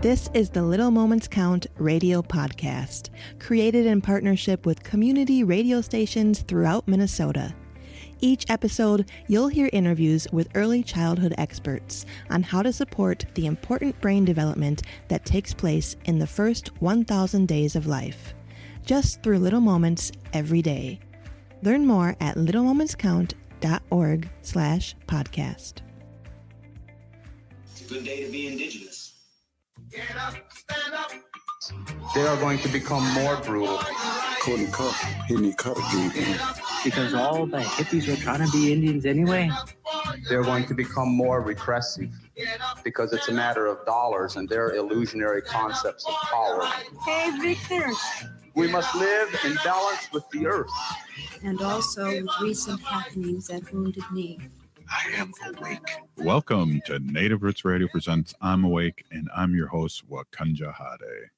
This is the Little Moments Count radio podcast, created in partnership with community radio stations throughout Minnesota. Each episode, you'll hear interviews with early childhood experts on how to support the important brain development that takes place in the first 1,000 days of life, just through little moments every day. Learn more at littlemomentscount.org/podcast. It's a good day to be Indigenous. Get up, stand up. They are going to become more brutal. Couldn't cut, hitting cut again. Because all the hippies were trying to be Indians anyway. They're going to become more repressive because it's a matter of dollars and their illusionary concepts of power. Hey, Victor. We must live in balance with the earth. And also with recent happenings at Wounded Knee. I am awake. Welcome to Native Roots Radio presents I'm Awake, and I'm your host, Wakanja Hade.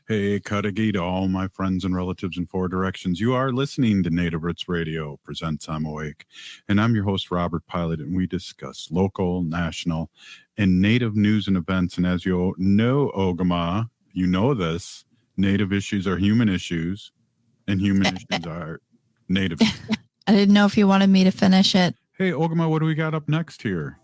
Hey, Kadagi to all my friends and relatives in four directions. You are listening to Native Roots Radio presents I'm Awake, and I'm your host, Robert Pilot, and we discuss local, national, and Native news and events. And as you know, Ogama, you know this, Native issues are human issues, and human issues are Native issues. I didn't know if you wanted me to finish it. Hey, Ogama, what do we got up next here?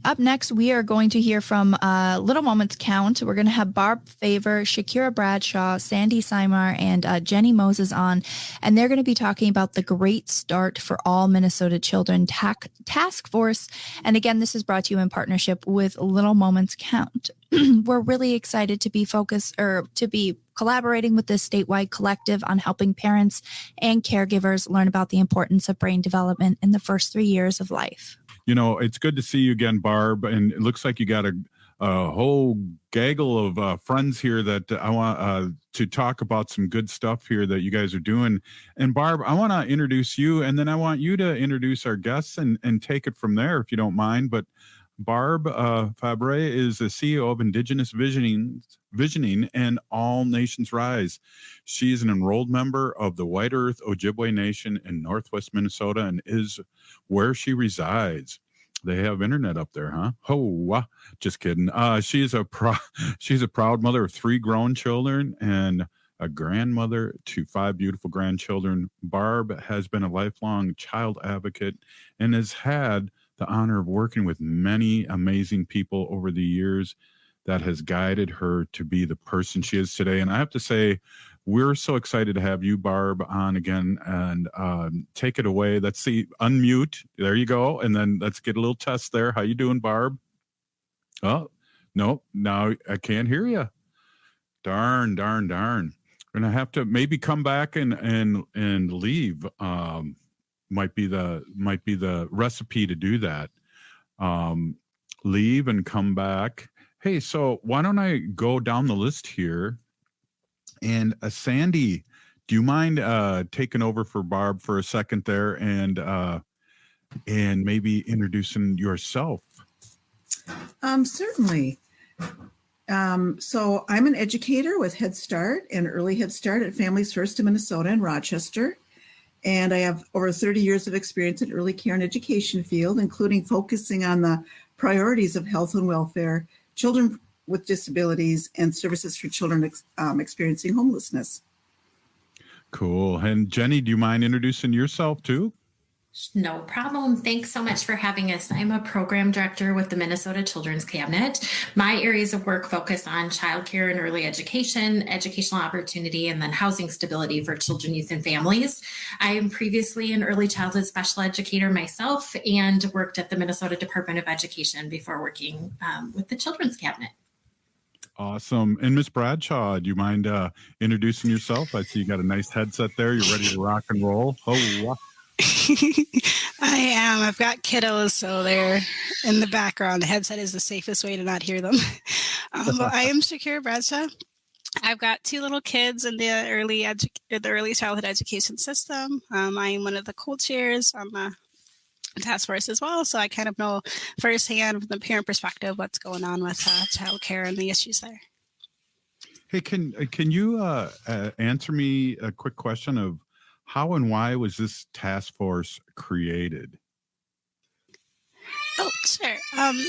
Up next, we are going to hear from Little Moments Count. We're going to have Barb Fabre, Shakira Bradshaw, Sandy Simar, and Jenny Moses on. And they're going to be talking about the Great Start for All Minnesota Children Task Force. And again, this is brought to you in partnership with Little Moments Count. We're really excited to be collaborating with this statewide collective on helping parents and caregivers learn about the importance of brain development in the first 3 years of life. You know, it's good to see you again, Barb, and it looks like you got a whole gaggle of friends here that I want to talk about some good stuff here that you guys are doing. And Barb, I want to introduce you, and then I want you to introduce our guests and take it from there, if you don't mind. But Barb Fabre is the CEO of Indigenous Visioning and All Nations Rise. She is an enrolled member of the White Earth Ojibwe Nation in Northwest Minnesota and is where she resides. They have internet up there, huh? Oh, just kidding. She's a proud mother of 3 grown children and a grandmother to 5 beautiful grandchildren. Barb has been a lifelong child advocate and has had the honor of working with many amazing people over the years that has guided her to be the person she is today. And I have to say, we're so excited to have you, Barb, on again, and take it away. Let's see, unmute. There you go. And then let's get a little test there. How you doing, Barb? Oh, no, now I can't hear you. Darn. We're going to have to maybe come back and leave. Might be the recipe to do that. Leave and come back. Hey, so why don't I go down the list here? And Sandy, do you mind taking over for Barb for a second there and maybe introducing yourself? Certainly. So I'm an educator with Head Start and Early Head Start at Families First in Minnesota in Rochester. And I have over 30 years of experience in early care and education field, including focusing on the priorities of health and welfare, children with disabilities, and services for children experiencing homelessness. Cool. And Jenny, do you mind introducing yourself too? No problem. Thanks so much for having us. I'm a program director with the Minnesota Children's Cabinet. My areas of work focus on childcare and early education, educational opportunity, and then housing stability for children, youth, and families. I am previously an early childhood special educator myself and worked at the Minnesota Department of Education before working with the Children's Cabinet. Awesome. And Ms. Bradshaw, do you mind introducing yourself? I see you got a nice headset there. You're ready to rock and roll. Oh, wow. I am. I've got kiddos, so they're in the background. The headset is the safest way to not hear them. But I am Shakira Bradshaw. I've got 2 little kids in the early childhood education system. I am one of the co-chairs on the task force as well, so I kind of know firsthand from the parent perspective what's going on with childcare and the issues there. Hey, can you answer me a quick question of how and why was this task force created? Oh, sure.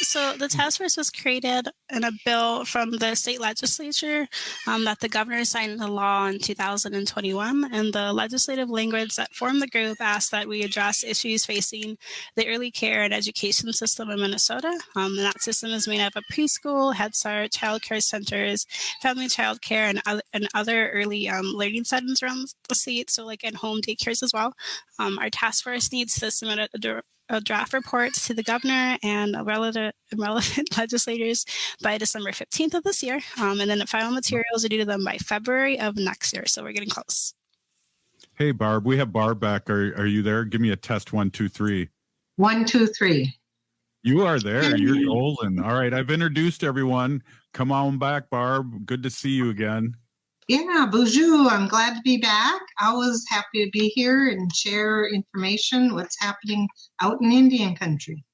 So the task force was created in a bill from the state legislature that the governor signed into law in 2021. And the legislative language that formed the group asked that we address issues facing the early care and education system in Minnesota. And that system is made up of preschool, Head Start, child care centers, family child care, and other early learning settings around the state. So like in-home daycares as well. Our task force needs to submit a draft report to the governor and relevant legislators by December 15th of this year. And then the final materials are due to them by February of next year. So we're getting close. Hey, Barb, we have Barb back. Are you there? Give me a test 1, 2, 3. 1, 2, 3. You are there. You're golden. All right. I've introduced everyone. Come on back, Barb. Good to see you again. Yeah, bonjour. I'm glad to be back. Always happy to be here and share information, what's happening out in Indian country.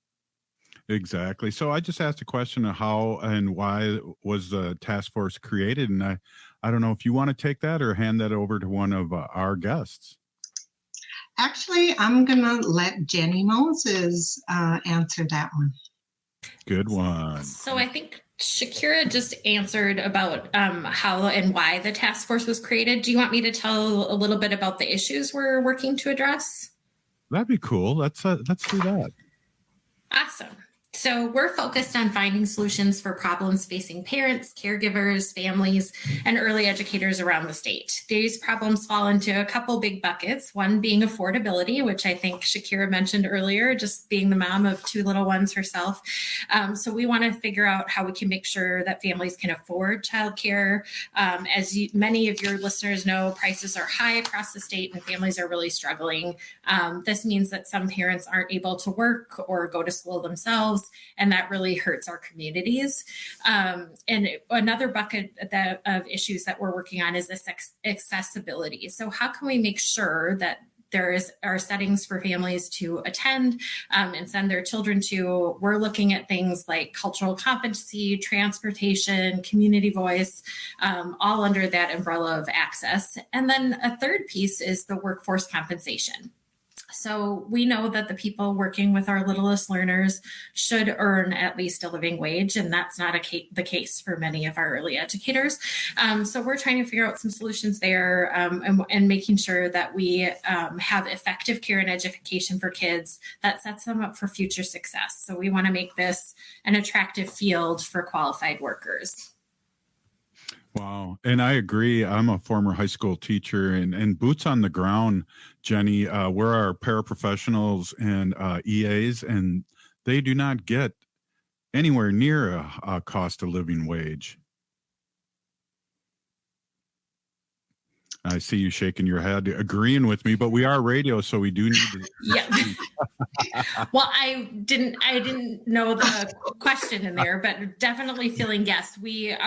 Exactly. So I just asked a question of how and why was the task force created. And I don't know if you want to take that or hand that over to one of our guests. Actually, I'm going to let Jenny Moses answer that one. Good one. So I think Shakira just answered about how and why the task force was created. Do you want me to tell a little bit about the issues we're working to address? That'd be cool. Let's do that. Awesome. So we're focused on finding solutions for problems facing parents, caregivers, families, and early educators around the state. These problems fall into a couple big buckets, one being affordability, which I think Shakira mentioned earlier, just being the mom of 2 little ones herself. So we want to figure out how we can make sure that families can afford childcare. Many of your listeners know, prices are high across the state and families are really struggling. This means that some parents aren't able to work or go to school themselves, and that really hurts our communities. And another bucket of issues that we're working on is this accessibility. So how can we make sure that there are settings for families to attend and send their children to? We're looking at things like cultural competency, transportation, community voice, all under that umbrella of access. And then a third piece is the workforce compensation. So we know that the people working with our littlest learners should earn at least a living wage, and that's not the case for many of our early educators. So we're trying to figure out some solutions there and making sure that we have effective care and education for kids that sets them up for future success. So we want to make this an attractive field for qualified workers. Wow. And I agree. I'm a former high school teacher and boots on the ground, Jenny, we're our paraprofessionals and EAs, and they do not get anywhere near a cost of living wage. I see you shaking your head, agreeing with me, but we are radio, so we do need to. Yeah. Well, I didn't know the question in there, but definitely feeling yes. We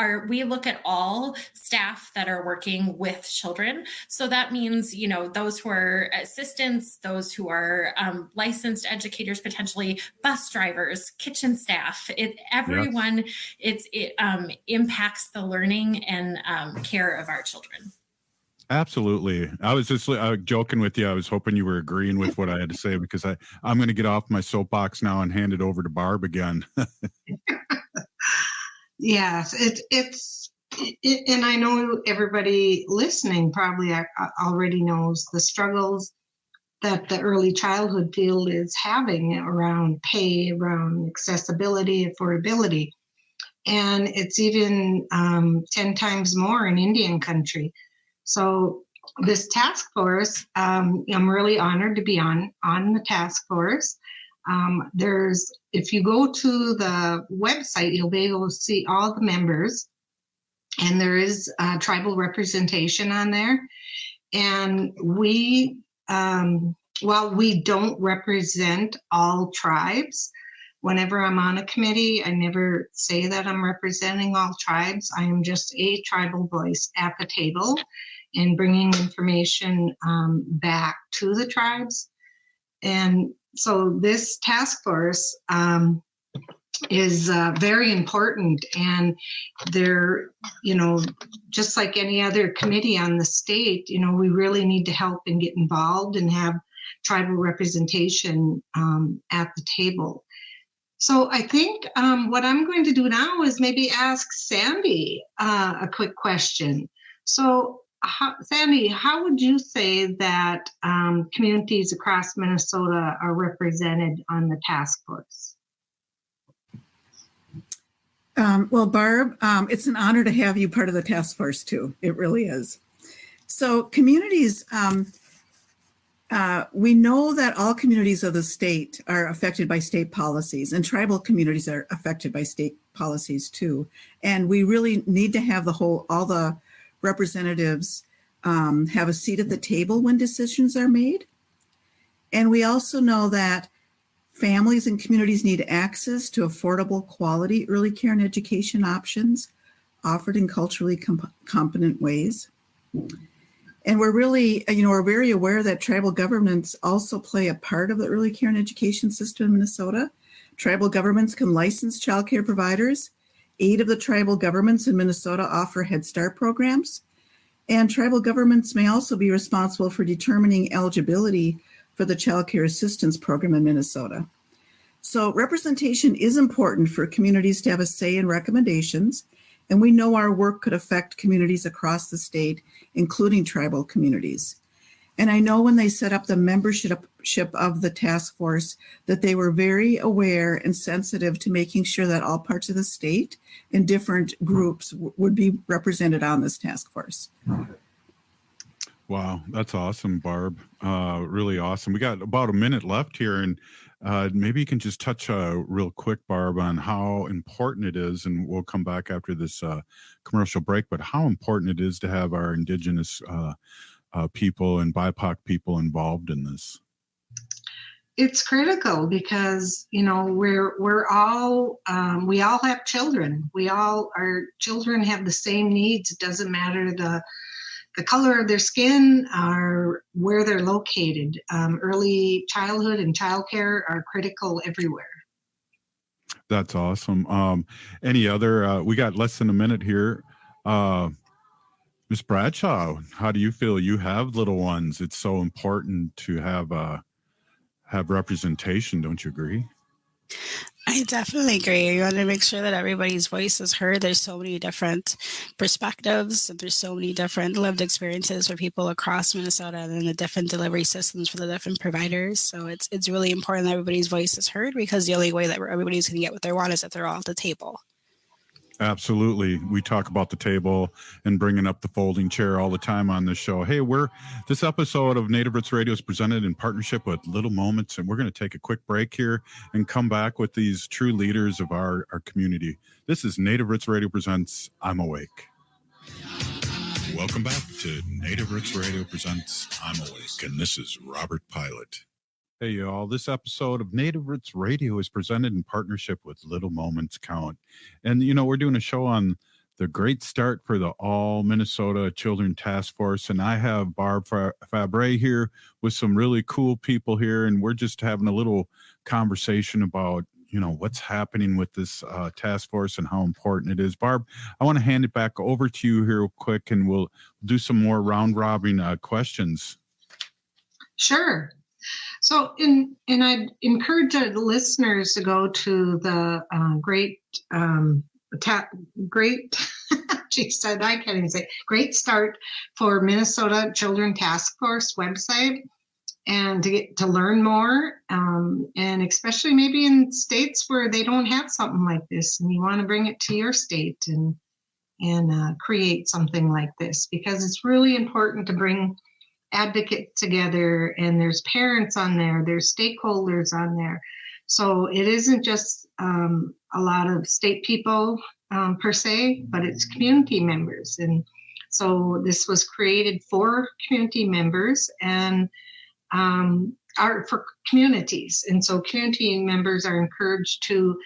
look at all staff that are working with children. So that means, those who are assistants, those who are licensed educators, potentially bus drivers, kitchen staff. Everyone. Yes. It impacts the learning and care of our children. Absolutely. I was just joking with you. I was hoping you were agreeing with what I had to say, because I'm going to get off my soapbox now and hand it over to Barb again. Yes, and I know everybody listening probably already knows the struggles that the early childhood field is having around pay, around accessibility, affordability. And it's even 10 times more in Indian country. So this task force, I'm really honored to be on the task force. If you go to the website, you'll be able to see all the members, and there is tribal representation on there. And while we don't represent all tribes, whenever I'm on a committee, I never say that I'm representing all tribes. I am just a tribal voice at the table and bringing information back to the tribes. And so this task force is very important. And they're, just like any other committee on the state, we really need to help and get involved and have tribal representation at the table. So I think what I'm going to do now is maybe ask Sandy a quick question. So Sandy, how would you say that communities across Minnesota are represented on the task force? Well, Barb, it's an honor to have you part of the task force too. It really is. So communities, we know that all communities of the state are affected by state policies, and tribal communities are affected by state policies too. And we really need to have all the representatives have a seat at the table when decisions are made. And we also know that families and communities need access to affordable, quality early care and education options offered in culturally competent ways. And we're really, we're very aware that tribal governments also play a part of the early care and education system in Minnesota. Tribal governments can license child care providers. 8 of the tribal governments in Minnesota offer Head Start programs. And tribal governments may also be responsible for determining eligibility for the Child Care Assistance Program in Minnesota. So representation is important for communities to have a say in recommendations, and we know our work could affect communities across the state, including tribal communities. And I know when they set up the membership of the task force that they were very aware and sensitive to making sure that all parts of the state and different groups would be represented on this task force. Wow, that's awesome, Barb. Really awesome. We got about a minute left here, and maybe you can just touch real quick, Barb, on how important it is, and we'll come back after this commercial break, but how important it is to have our Indigenous people and BIPOC people involved in this. It's critical because, we're all, we all have children. Our children have the same needs. It doesn't matter the color of their skin or where they're located. Early childhood and childcare are critical everywhere. That's awesome. Any other, we got less than a minute here. Ms. Bradshaw, how do you feel? You have little ones. It's so important to have representation. Don't you agree? I definitely agree. You want to make sure that everybody's voice is heard. There's so many different perspectives, and there's so many different lived experiences for people across Minnesota, and the different delivery systems for the different providers. So it's really important that everybody's voice is heard, because the only way that everybody's going to get what they want is if they're all at the table. Absolutely. We talk about the table and bringing up the folding chair all the time on this show. Hey, this episode of Native Roots Radio is presented in partnership with Little Moments, and we're going to take a quick break here and come back with these true leaders of our community. This is Native Roots Radio presents I'm Awake. Welcome back to Native Roots Radio presents I'm Awake, and this is Robert Pilot. Hey, y'all. This episode of Native Roots Radio is presented in partnership with Little Moments Count. And, we're doing a show on the great start for the All Minnesota Children Task Force. And I have Barb Fabre here with some really cool people here. And we're just having a little conversation about, what's happening with this task force and how important it is. Barb, I want to hand it back over to you here real quick, and we'll do some more round-robin questions. Sure. So, and I'd encourage the listeners to go to the great, geez, I can't even say, Great Start for Minnesota Children Task Force website, and to learn more, and especially maybe in states where they don't have something like this, and you want to bring it to your state and create something like this, because it's really important to bring advocates together, and there's parents on there, there's stakeholders on there. So it isn't just a lot of state people per se, but it's community members. And so this was created for community members and are for communities. And so community members are encouraged to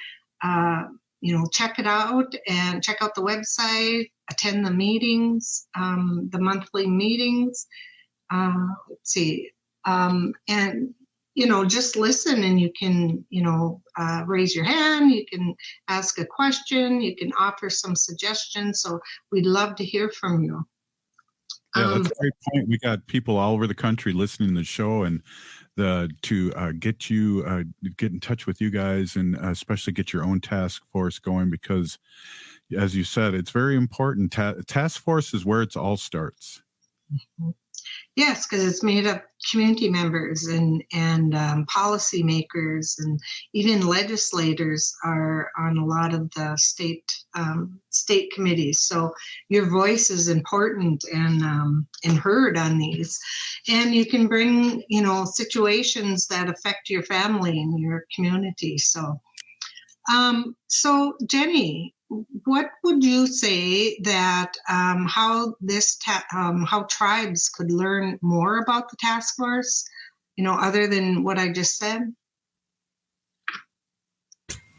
check it out and check out the website, attend the meetings, the monthly meetings. Let's see, and just listen, and you can raise your hand, you can ask a question, you can offer some suggestions. So we'd love to hear from you. Yeah, that's a great point. We got people all over the country listening to the show, and get in touch with you guys, and especially get your own task force going, because as you said, it's very important. Task force is where it all starts. Mm-hmm. Yes, because it's made up community members and policymakers, and even legislators are on a lot of the state committees. So your voice is important and heard on these, and you can bring situations that affect your family and your community. So Jenny, what would you say that how tribes could learn more about the task force, other than what I just said?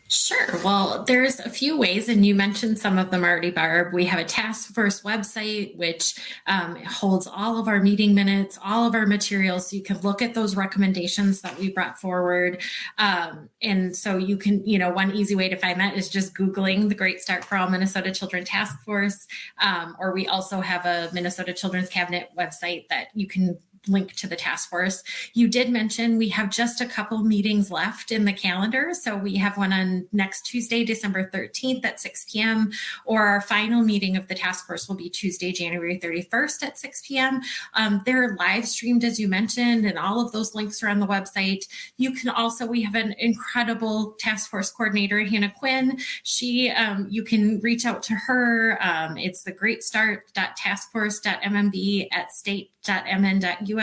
Sure. Well, there's a few ways, and you mentioned some of them already, Barb. We have a task force website, which holds all of our meeting minutes, all of our materials. So you can look at those recommendations that we brought forward. And so you can, one easy way to find that is just Googling the Great Start for All Minnesota Children Task Force. Or we also have a Minnesota Children's Cabinet website that you can link to the task force. You did mention we have just a couple meetings left in the calendar. So we have one on next Tuesday, December 13th at 6 p.m. Or our final meeting of the task force will be Tuesday, January 31st at 6 p.m. They're live streamed, as you mentioned, and all of those links are on the website. You can also, we have an incredible task force coordinator, Hannah Quinn. She, you can reach out to her. It's the greatstart.taskforce.mmb@state.mn.us.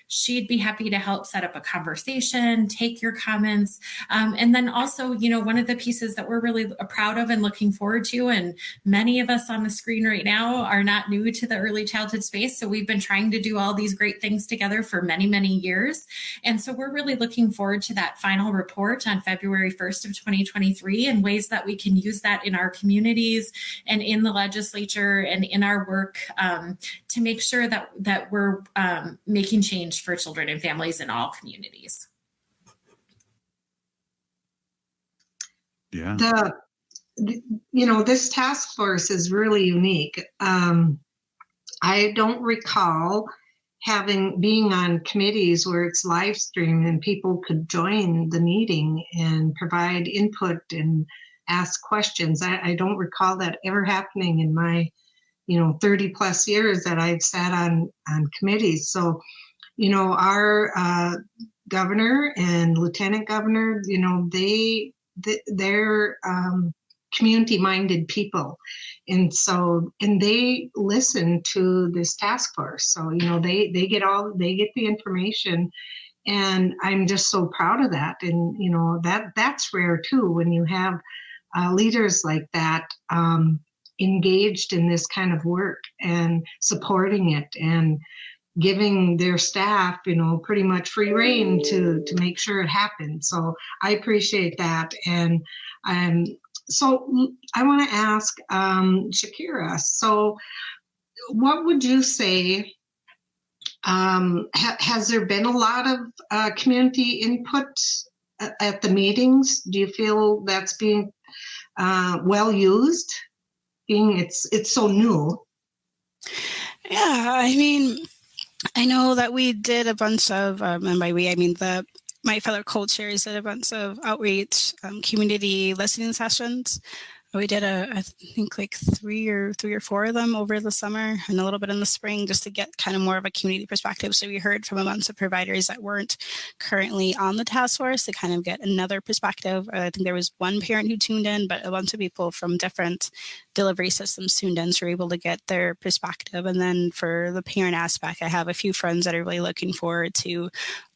She'd be happy to help set up a conversation, take your comments. And then also, one of the pieces that we're really proud of and looking forward to, and many of us on the screen right now are not new to the early childhood space. So we've been trying to do all these great things together for many, many years. And so we're really looking forward to that final report on February 1st of 2023, and ways that we can use that in our communities and in the legislature and in our work to make sure that we're making change for children and families in all communities. Yeah. This task force is really unique. I don't recall being on committees where it's live streamed and people could join the meeting and provide input and ask questions. I don't recall that ever happening in my 30 plus years that I've sat on committees. So, our governor and lieutenant governor, they're community-minded people. And they listen to this task force. So, they get the information, and I'm just so proud of that. And, that's rare too, when you have leaders like that, engaged in this kind of work and supporting it and giving their staff, pretty much free rein to make sure it happens. So I appreciate that. And so I want to ask Shakira, so what would you say, has there been a lot of community input at the meetings? Do you feel that's being well used? It's so new. Yeah, I know that we did a bunch of, and by we, I mean my fellow co-chairs did a bunch of outreach, community listening sessions. We did I think like three or four of them over the summer and a little bit in the spring, just to get kind of more of a community perspective. So we heard from a bunch of providers that weren't currently on the task force to kind of get another perspective. I think there was one parent who tuned in, but a bunch of people from different delivery systems tuned in, so we're able to get their perspective. And then for the parent aspect, I have a few friends that are really looking forward to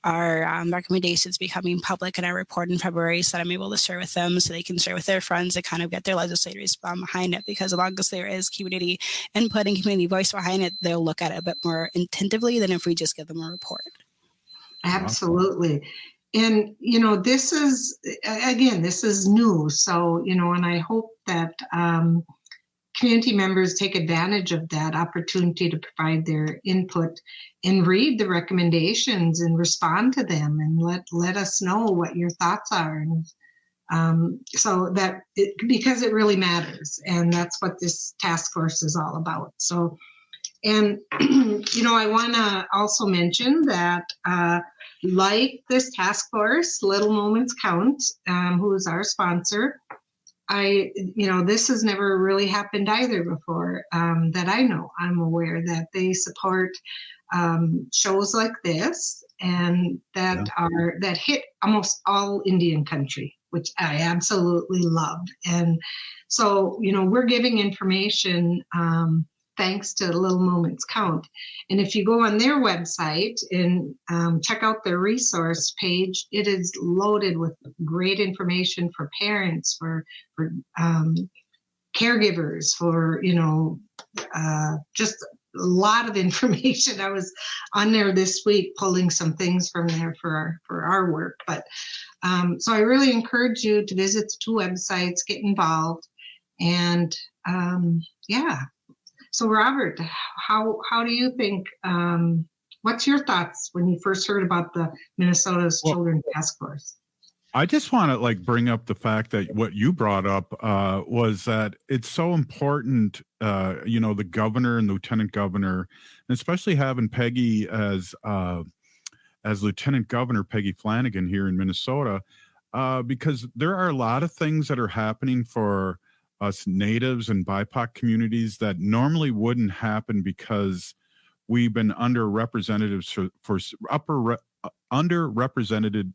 our recommendations becoming public in our report in February, so that I'm able to share with them so they can share with their friends to kind of get their legislators behind it. Because as long as there is community input and community voice behind it, they'll look at it a bit more attentively than if we just give them a report. Absolutely. And, this is new. So, and I hope that community members take advantage of that opportunity to provide their input and read the recommendations and respond to them, and let us know what your thoughts are. And because it really matters, and that's what this task force is all about. So And, I want to also mention that, like this task force, Little Moments Count, who is our sponsor, this has never really happened either before, that I know. I'm aware that they support shows like this and that hit almost all Indian country, which I absolutely love. And so, we're giving information thanks to Little Moments Count. And if you go on their website and check out their resource page, it is loaded with great information for parents, for caregivers, for, just a lot of information. I was on there this week pulling some things from there for our work. But so I really encourage you to visit the two websites, get involved, and So Robert, how do you think? What's your thoughts when you first heard about the Minnesota's Children's Task Force? I just want to bring up the fact that what you brought up was that it's so important, the governor and lieutenant governor, and especially having Peggy as lieutenant governor, Peggy Flanagan here in Minnesota, because there are a lot of things that are happening for us natives and BIPOC communities that normally wouldn't happen because we've been underrepresented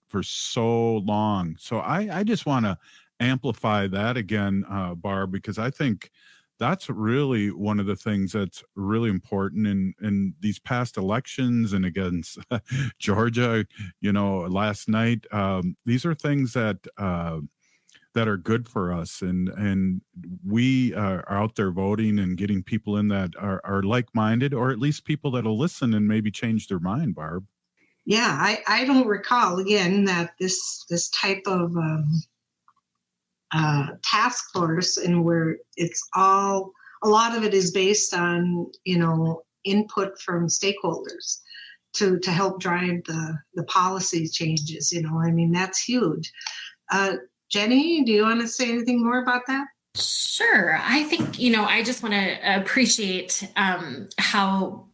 for so long. So I just want to amplify that again, Barb, because I think that's really one of the things that's really important in these past elections and against Georgia, last night. These are things that are good for us, and we are out there voting and getting people in that are like-minded, or at least people that'll listen and maybe change their mind, Barb. Yeah, I don't recall again that this type of task force, and where it's a lot of it is based on input from stakeholders to help drive the policy changes. That's huge. Jenny, do you want to say anything more about that? Sure. I think, I just want to appreciate how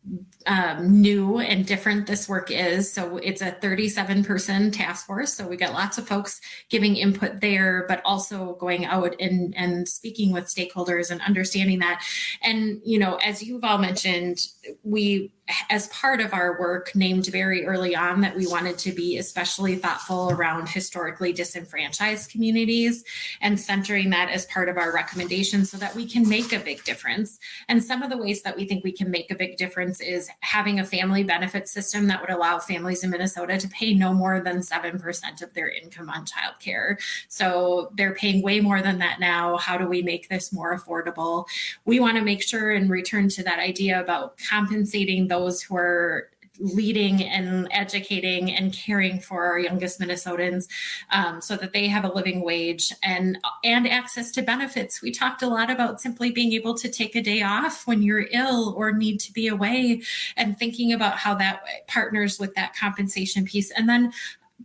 new and different this work is. So it's a 37-person task force. So we got lots of folks giving input there, but also going out and speaking with stakeholders and understanding that. And, as you've all mentioned, we, as part of our work, named very early on that we wanted to be especially thoughtful around historically disenfranchised communities and centering that as part of our recommendations so that we can make a big difference. And some of the ways that we think we can make a big difference is having a family benefit system that would allow families in Minnesota to pay no more than 7% of their income on childcare. So they're paying way more than that now. How do we make this more affordable? We want to make sure and return to that idea about compensating those who are leading and educating and caring for our youngest Minnesotans, so that they have a living wage and access to benefits. We talked a lot about simply being able to take a day off when you're ill or need to be away, and thinking about how that partners with that compensation piece, and then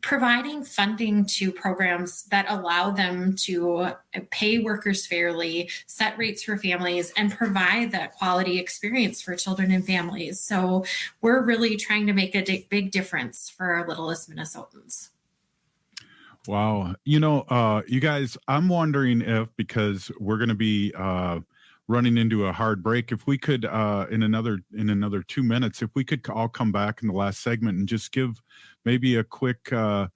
providing funding to programs that allow them to pay workers fairly, set rates for families, and provide that quality experience for children and families. So we're really trying to make a big difference for our littlest Minnesotans. Wow. You guys, I'm wondering if, because we're going to be running into a hard break, if we could, in another 2 minutes, if we could all come back in the last segment and just give maybe a quick 30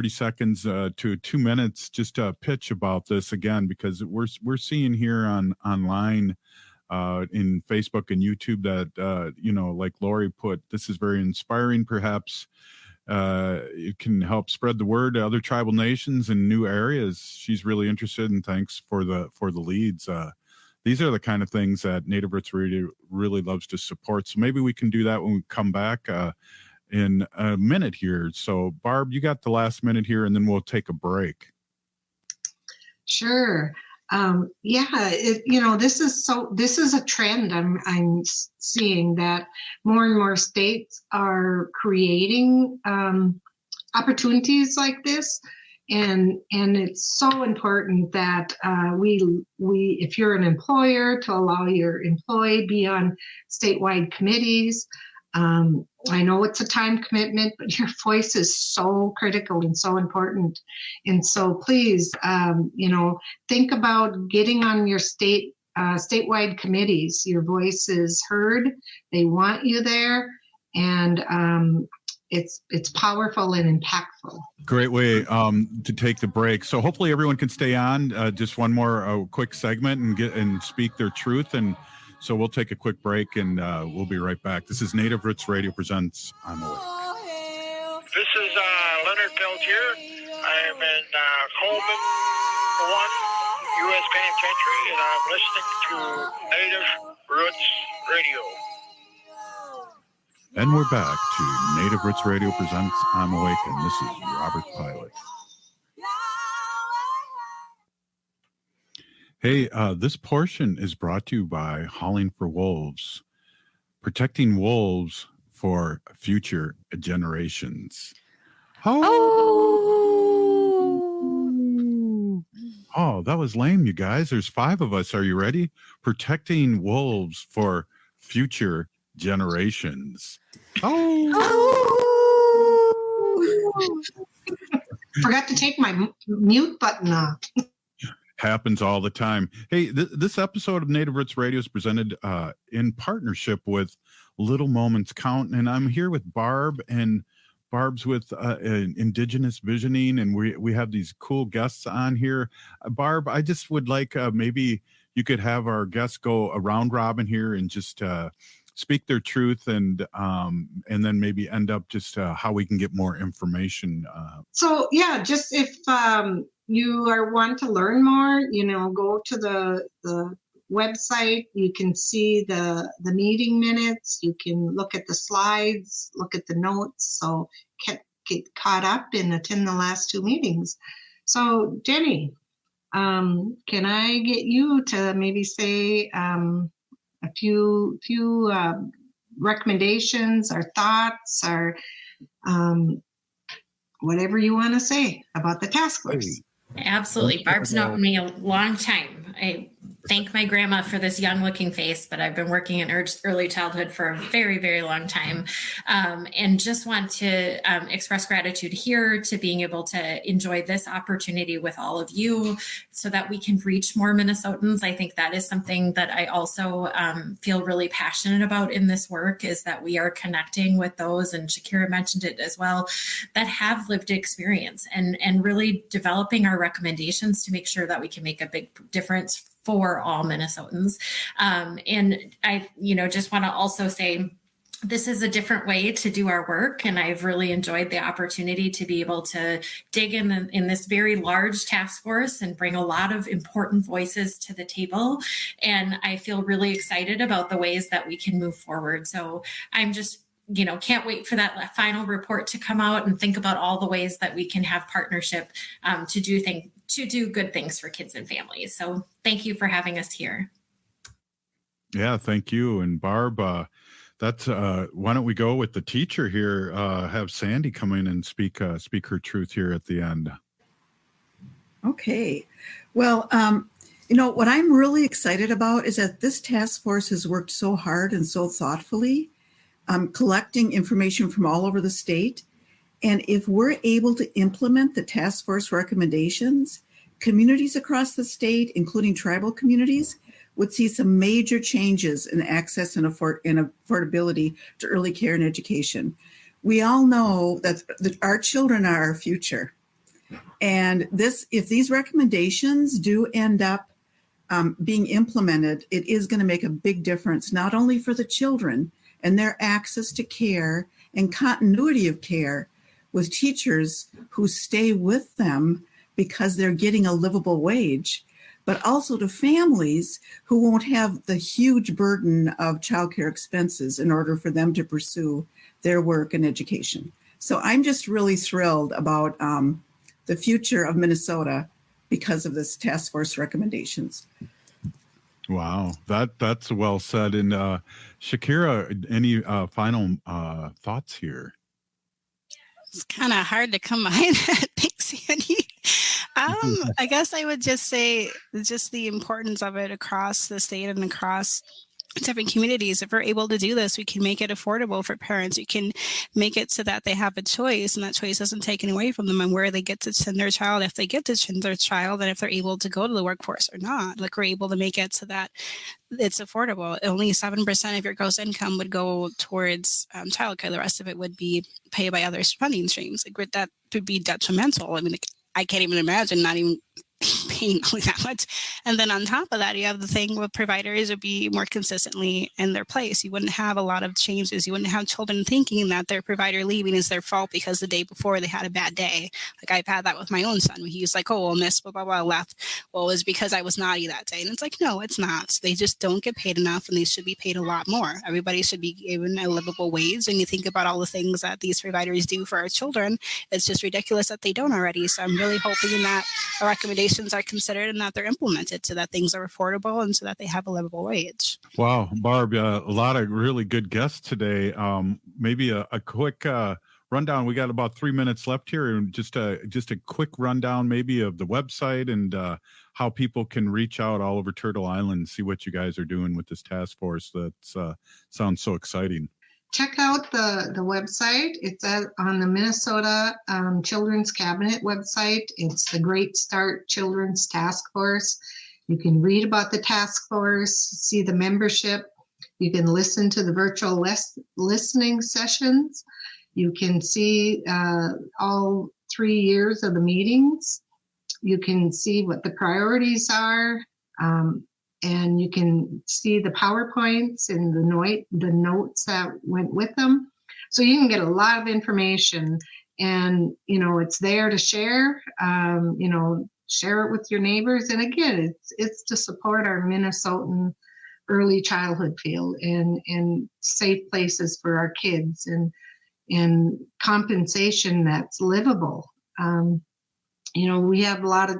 seconds to 2 minutes, just a pitch about this again, because we're seeing here online in Facebook and YouTube that, like Lori put, this is very inspiring. Perhaps it can help spread the word to other tribal nations and new areas. She's really interested, and thanks for the leads. These are the kind of things that Native Roots Radio really loves to support. So maybe we can do that when we come back in a minute here. So Barb, you got the last minute here, and then we'll take a break. Sure. This is a trend I'm seeing, that more and more states are creating opportunities like this. And it's so important that we if you're an employer, to allow your employee be on statewide committees. I know it's a time commitment, but your voice is so critical and so important. And so please, think about getting on your statewide committees. Your voice is heard. They want you there, and it's powerful and impactful. Great way to take the break. So hopefully everyone can stay on just one more quick segment and speak their truth. And so we'll take a quick break, and we'll be right back. This is Native Roots Radio presents I'm Awake. This is Leonard Peltier. I am in Coleman 1 U.S. Penitentiary, and I'm listening to Native Roots Radio. And we're back to Native Roots Radio presents I'm Awake, and this is Robert Pilot. Hey, this portion is brought to you by Hauling for Wolves, protecting wolves for future generations. Oh, that was lame, you guys. There's 5 of us. Are you ready? Protecting wolves for future generations. Forgot to take my mute button off. Happens all the time. Hey, this episode of Native Roots Radio is presented in partnership with Little Moments Count, and I'm here with Barb, and Barb's with Indigenous Visioning, and we have these cool guests on here. Barb, I just would like maybe you could have our guests go a round robin here and just speak their truth, and then maybe end up just how we can get more information. So yeah, just if you want to learn more, go to the website. You can see the meeting minutes. You can look at the slides, look at the notes. So get caught up and attend the last 2 meetings. So Jenny, can I get you to maybe say a few recommendations or thoughts or whatever you want to say about the task force? Absolutely. Barb's known me a long time. I thank my grandma for this young looking face, but I've been working in early childhood for a very, very long time. And just want to express gratitude here to being able to enjoy this opportunity with all of you so that we can reach more Minnesotans. I think that is something that I also feel really passionate about in this work, is that we are connecting with those, and Shakira mentioned it as well, that have lived experience, and really developing our recommendations to make sure that we can make a big difference for all Minnesotans. And I, just want to also say, this is a different way to do our work, and I've really enjoyed the opportunity to be able to dig in this very large task force and bring a lot of important voices to the table. And I feel really excited about the ways that we can move forward. So I'm just can't wait for that final report to come out and think about all the ways that we can have partnership to do good things for kids and families. So thank you for having us here. Yeah, thank you. And Barb, that's why don't we go with the teacher here? Have Sandy come in and speak her truth here at the end. Okay. Well, what I'm really excited about is that this task force has worked so hard and so thoughtfully, collecting information from all over the state. And if we're able to implement the task force recommendations, communities across the state, including tribal communities, would see some major changes in access and affordability to early care and education. We all know that our children are our future. And if these recommendations do end up being implemented, it is going to make a big difference, not only for the children and their access to care and continuity of care with teachers who stay with them because they're getting a livable wage, but also to families who won't have the huge burden of childcare expenses in order for them to pursue their work and education. So I'm just really thrilled about the future of Minnesota because of this task force recommendations. Wow, that's well said. And Shakira, any final thoughts here? It's kind of hard to come behind that. Thanks, Sandy. I guess I would just say just the importance of it across the state and across different communities. If we're able to do this, we can make it affordable for parents. We can make it so that they have a choice, and that choice isn't taken away from them, and where they get to send their child, if they get to send their child, and if they're able to go to the workforce or not. Like, we're able to make it so that it's affordable. Only 7% of your gross income would go towards childcare. The rest of it would be paid by other funding streams. Like, that would be detrimental. I mean, I can't even imagine not even paying only that much. And then on top of that, you have the thing with providers would be more consistently in their place. You wouldn't have a lot of changes. You wouldn't have children thinking that their provider leaving is their fault because the day before they had a bad day. Like, I've had that with my own son. He was like, oh, well, Miss blah, blah, blah, left. Well, it was because I was naughty that day. And it's like, no, it's not. They just don't get paid enough, and they should be paid a lot more. Everybody should be given a livable wage. And you think about all the things that these providers do for our children, it's just ridiculous that they don't already. So I'm really hoping that our recommendations are considered and that they're implemented so that things are affordable and so that they have a livable wage. Wow, Barb, a lot of really good guests today. Maybe a quick rundown. We got about 3 minutes left here, and just a quick rundown maybe of the website and how people can reach out all over Turtle Island and see what you guys are doing with this task force. That sounds so exciting. Check out the website. It's on the Minnesota Children's Cabinet website. It's the Great Start Children's Task Force. You can read about the task force, see the membership. You can listen to the virtual listening sessions. You can see all 3 years of the meetings. You can see what the priorities are. And you can see the PowerPoints and the notes that went with them. So you can get a lot of information, and, it's there to share, share it with your neighbors. And again, it's to support our Minnesotan early childhood field and safe places for our kids and compensation that's livable. We have a lot of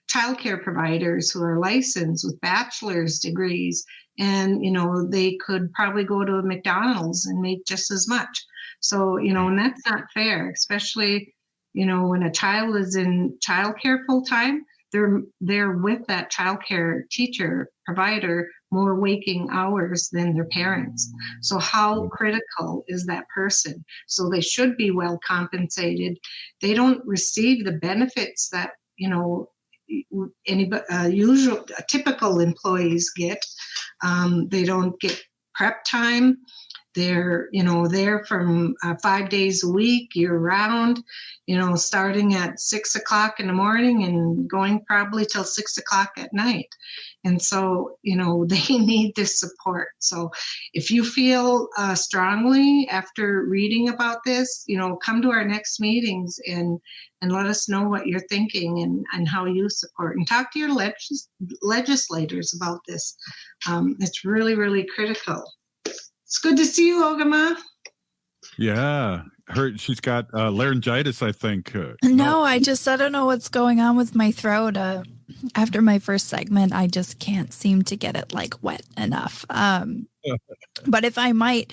childcare providers who are licensed with bachelor's degrees, and they could probably go to a McDonald's and make just as much. So and that's not fair, especially when a child is in childcare full time. They're with that childcare teacher provider more waking hours than their parents. So how critical is that person? So they should be well compensated. They don't receive the benefits that typical employees get. They don't get prep time. They're there from 5 days a week, year round, starting at 6 o'clock in the morning and going probably till 6 o'clock at night. And so they need this support. So if you feel strongly after reading about this, come to our next meetings and let us know what you're thinking and how you support, and talk to your legislators about this. It's really, really critical. It's good to see you, Ogama. Yeah, she's got laryngitis, I think. No, I don't know what's going on with my throat. After my first segment, I just can't seem to get it wet enough. But if I might,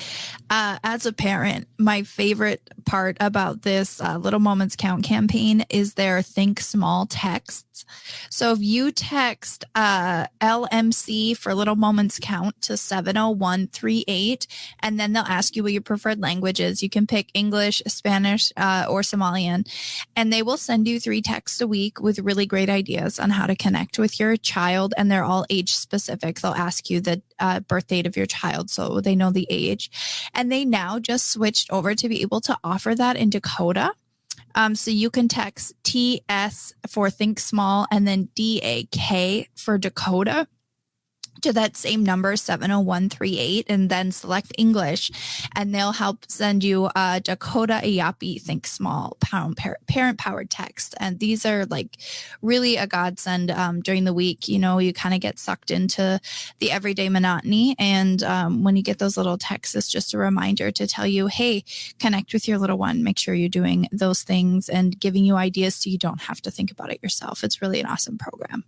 as a parent, my favorite part about this Little Moments Count campaign is their Think Small texts. So if you text LMC for Little Moments Count to 70138, and then they'll ask you what your preferred language is. You can pick English, Spanish, or Somalian, and they will send you 3 texts a week with really great ideas on how to connect with your child, and they're all age specific. They'll ask you the birth date of your child so they know the age. And they now just switched over to be able to offer that in Dakota. So you can text TS for Think Small and then DAK for Dakota to that same number, 70138, and then select English, and they'll help send you a Dakota Ayapi Think Small parent-powered text. And these are really a godsend during the week. You kind of get sucked into the everyday monotony, and when you get those little texts, it's just a reminder to tell you, hey, connect with your little one. Make sure you're doing those things and giving you ideas so you don't have to think about it yourself. It's really an awesome program.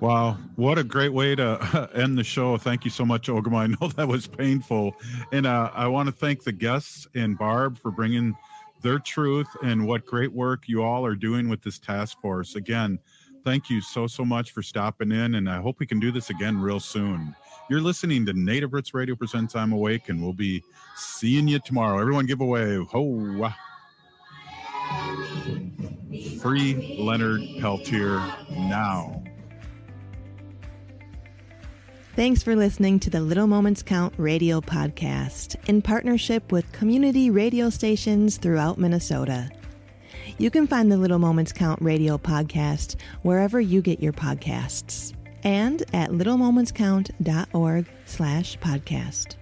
Wow, what a great way to end the show. Thank you so much, Ogama. I know that was painful. And I want to thank the guests and Barb for bringing their truth and what great work you all are doing with this task force. Again, thank you so much for stopping in, and I hope we can do this again real soon. You're listening to Native Roots Radio Presents I'm Awake, and we'll be seeing you tomorrow. Everyone give a wave. Ho! Free Leonard Peltier now. Thanks for listening to the Little Moments Count radio podcast in partnership with community radio stations throughout Minnesota. You can find the Little Moments Count radio podcast wherever you get your podcasts and at littlemomentscount.org/podcast.